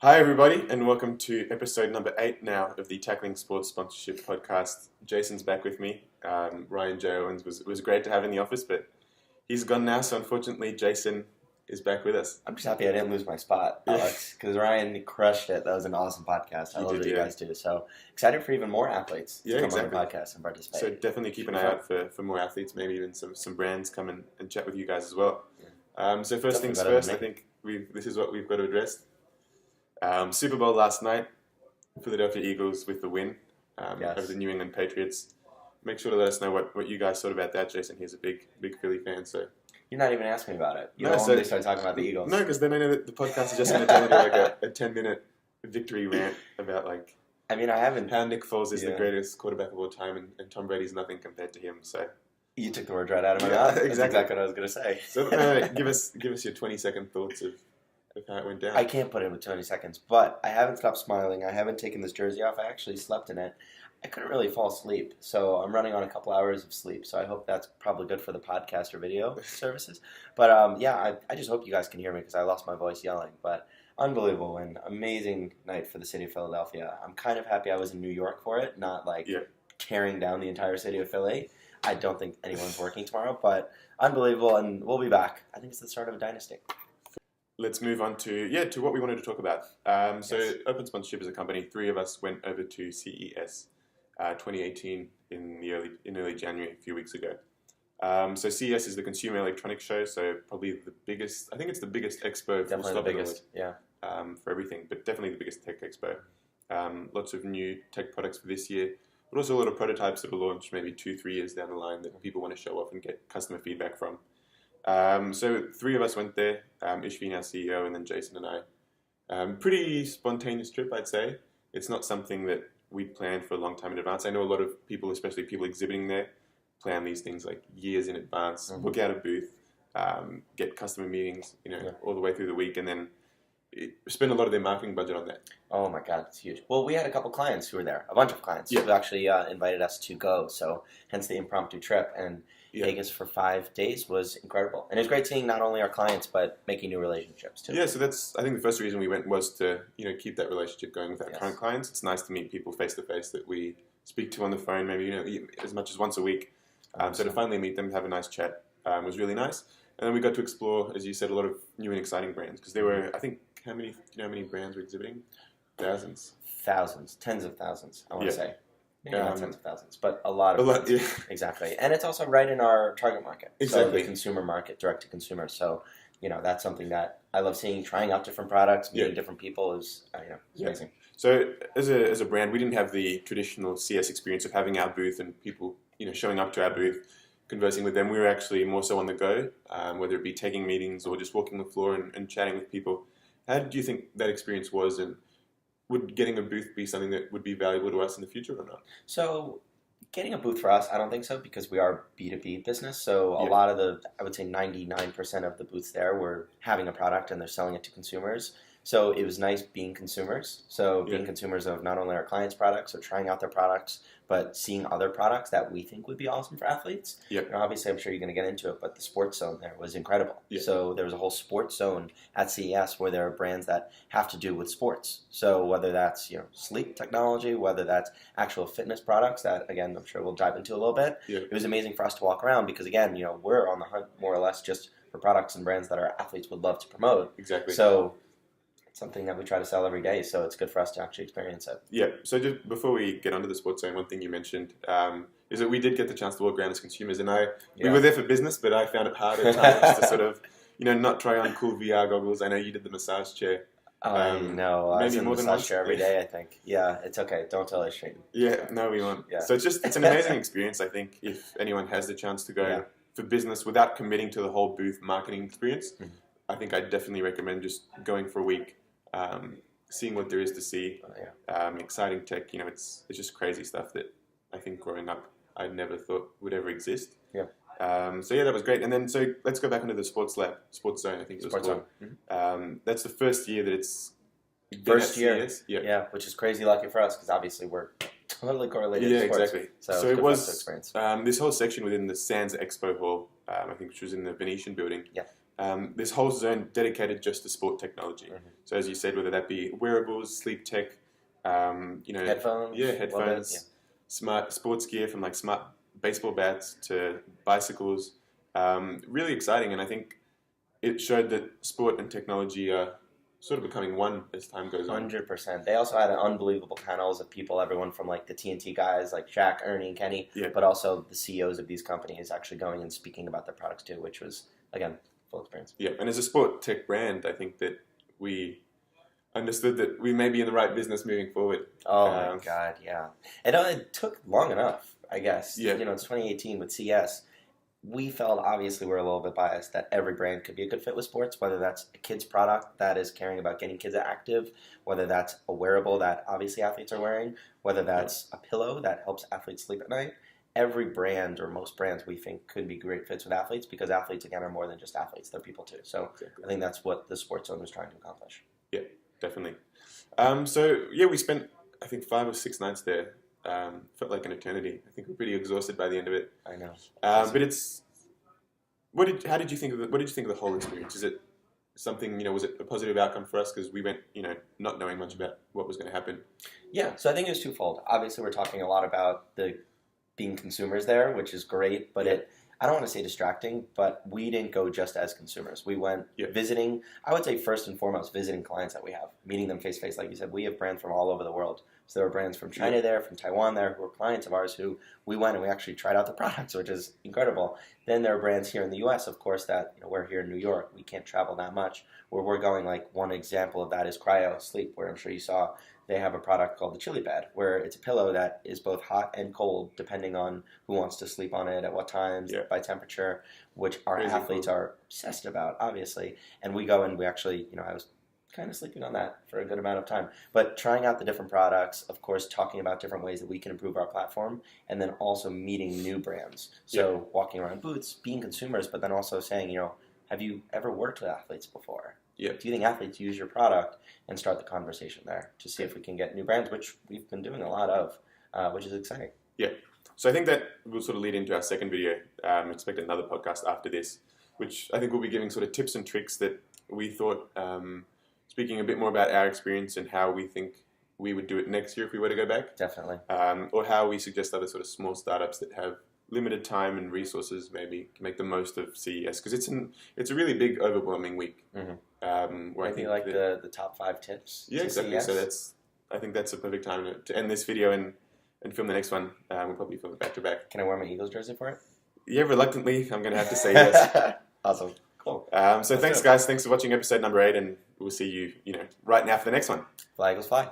Hi, everybody, and welcome to episode number 8 now of the Tackling Sports Sponsorship Podcast. Jason's back with me. Ryan J. Owens was great to have in the office, but he's gone now, so unfortunately, Jason is back with us. I'm just happy I didn't lose my spot, Alex, because Ryan crushed it. That was an awesome podcast. I love what you guys do. So excited for even more athletes to come on the podcast and participate. So definitely keep an eye out for more athletes, maybe even some brands come and chat with you guys as well. So first things first, I think this is what we've got to address. Super Bowl last night, Philadelphia Eagles with the win over the New England Patriots. Make sure to let us know what you guys thought about that. Jason, he's a big Philly fan, so... You're not even asking me about it. You don't want me to start talking about the Eagles. No, because then I know that the podcast is just going to turn into like a 10-minute victory rant about like... I mean, I haven't... How Nick Foles is the greatest quarterback of all time and Tom Brady's nothing compared to him, so... You took the words right out of my mouth. That's exactly what I was going to say. So give us your 20-second thoughts of how it went down. I can't put it with 20 seconds, but I haven't stopped smiling. I haven't taken this jersey off. I actually slept in it. I couldn't really fall asleep, so I'm running on a couple hours of sleep, so I hope that's probably good for the podcast or video services. But I just hope you guys can hear me because I lost my voice yelling. But unbelievable and amazing night for the city of Philadelphia. I'm kind of happy I was in New York for it, not like tearing down the entire city of Philly. I don't think anyone's working tomorrow, but unbelievable, and we'll be back. I think it's the start of a dynasty. Let's move on to what we wanted to talk about. Open Sponsorship is a company. 3 of us went over to CES 2018 in early January, a few weeks ago. So CES is the Consumer Electronics Show, so probably the biggest. I think it's the biggest expo. Definitely the biggest. For everything, but definitely the biggest tech expo. Lots of new tech products for this year, but also a lot of prototypes that will launch maybe 2-3 years down the line that people want to show off and get customer feedback from. So 3 of us went there, Ishveen, our CEO, and then Jason and I. Pretty spontaneous trip, I'd say. It's not something that we planned for a long time in advance. I know a lot of people, especially people exhibiting there, plan these things like years in advance, book out a booth, get customer meetings, all the way through the week, and then spend a lot of their marketing budget on that. Oh my God, it's huge. Well, we had a couple clients who were there, a bunch of clients who actually invited us to go, so hence the impromptu trip. And Vegas for 5 days was incredible. And it was great seeing not only our clients, but making new relationships too. Yeah, so I think the first reason we went was to keep that relationship going with our current clients. It's nice to meet people face to face that we speak to on the phone, maybe as much as once a week. So to finally meet them, have a nice chat was really nice. And then we got to explore, as you said, a lot of new and exciting brands because there were, I think, how many brands were exhibiting? Thousands. Thousands, tens of thousands, I want to say. Maybe not tens of thousands, but a lot of Exactly. And it's also right in our target market. Exactly. So the consumer market, direct to consumer. So, that's something that I love seeing, trying out different products, meeting different people is amazing. So as a brand, we didn't have the traditional CS experience of having our booth and people, showing up to our booth, conversing with them. We were actually more so on the go, whether it be taking meetings or just walking the floor and chatting with people. How do you think that experience was, and would getting a booth be something that would be valuable to us in the future or not? So getting a booth for us, I don't think so because we are B2B business. So a lot of I would say 99% of the booths there were having a product and they're selling it to consumers. So it was nice being consumers. So being consumers of not only our clients' products or trying out their products, but seeing other products that we think would be awesome for athletes. And obviously, I'm sure you're going to get into it, but the Sports Zone there was incredible. So there was a whole Sports Zone at CES where there are brands that have to do with sports. So whether that's sleep technology, whether that's actual fitness products that, again, I'm sure we'll dive into a little bit. It was amazing for us to walk around because, again, we're on the hunt more or less just for products and brands that our athletes would love to promote. Exactly. So something that we try to sell every day, so it's good for us to actually experience it. Yeah, so just before we get onto the Sports Zone, one thing you mentioned is that we did get the chance to walk around as consumers, and we were there for business, but I found it hard at times to sort of, not try on cool VR goggles. I know you did the massage chair. No, I was in the massage chair every day, I think. Yeah, it's okay. Don't tell us, Shane. Yeah, no, we won't. So it's an amazing experience, I think, if anyone has the chance to go for business without committing to the whole booth marketing experience. I think I'd definitely recommend just going for a week. Seeing what there is to see, exciting tech, it's just crazy stuff that I think growing up I never thought would ever exist. So that was great. And then so let's go back into the Sports Zone. I think it was Sports Zone. That's the first year that it's first year. Which is crazy lucky for us because obviously we're totally correlated to sports. Exactly. So it was this whole section within the Sands Expo Hall, I think, which was in the Venetian building. this whole zone dedicated just to sport technology. Mm-hmm. So as you said, whether that be wearables, sleep tech, Headphones. headphones, smart sports gear from like smart baseball bats to bicycles, really exciting. And I think it showed that sport and technology are sort of becoming one as time goes on. 100%. They also had unbelievable panels of people, everyone from like the TNT guys like Shaq, Ernie, Kenny, but also the CEOs of these companies actually going and speaking about their products too, which was, again, full experience. Yeah, and as a sport tech brand, I think that we understood that we may be in the right business moving forward. Oh my God, yeah. And it took long enough, I guess. Yeah. It's 2018 with CES. We felt, obviously, we're a little bit biased that every brand could be a good fit with sports, whether that's a kid's product that is caring about getting kids active, whether that's a wearable that obviously athletes are wearing, whether that's a pillow that helps athletes sleep at night. Every brand or most brands we think could be great fits with athletes because athletes, again, are more than just athletes. They're people too. So I think that's what the Sport Zone was trying to accomplish. Yeah, definitely. We spent, I think, 5 or 6 nights there. Felt like an eternity. I think we're pretty exhausted by the end of it. I know. But it's what did you think of the whole experience? Is it something, was it a positive outcome for us because we went, not knowing much about what was going to happen? Yeah, so I think it was twofold. Obviously, we're talking a lot about being consumers there, which is great, but I don't want to say distracting, but we didn't go just as consumers. We went visiting, I would say first and foremost, visiting clients that we have, meeting them face to face. Like you said, we have brands from all over the world. So there were brands from China there, from Taiwan there, who were clients of ours who we went and we actually tried out the products, which is incredible. Then there are brands here in the U.S., of course, that we're here in New York. We can't travel that much. Where we're going, like one example of that is Cryo Sleep, where I'm sure you saw they have a product called the Chili Bed, where it's a pillow that is both hot and cold, depending on who wants to sleep on it, at what times, by temperature, which our athletes are obsessed about, obviously. And we go and we actually, I was kind of sleeping on that for a good amount of time. But trying out the different products, of course, talking about different ways that we can improve our platform, and then also meeting new brands. So walking around booths, being consumers, but then also saying, have you ever worked with athletes before? Yeah. Do you think athletes use your product? And start the conversation there to see if we can get new brands, which we've been doing a lot of, which is exciting. Yeah. So I think that will sort of lead into our second video. Expect another podcast after this, which I think we'll be giving sort of tips and tricks that we thought, speaking a bit more about our experience and how we think we would do it next year if we were to go back. Definitely. Or how we suggest other sort of small startups that have limited time and resources maybe can make the most of CES, because it's a really big, overwhelming week. Mm-hmm. Where maybe I think the top 5 tips. Yeah, exactly. CES. So I think that's a perfect time to end this video and film the next one. We'll probably film it back to back. Can I wear my Eagles jersey for it? Yeah, reluctantly, I'm going to have to say yes. Awesome. Cool. So thanks, guys. Thanks for watching episode number 8, and we'll see you, right now for the next one. Fly Eagles fly.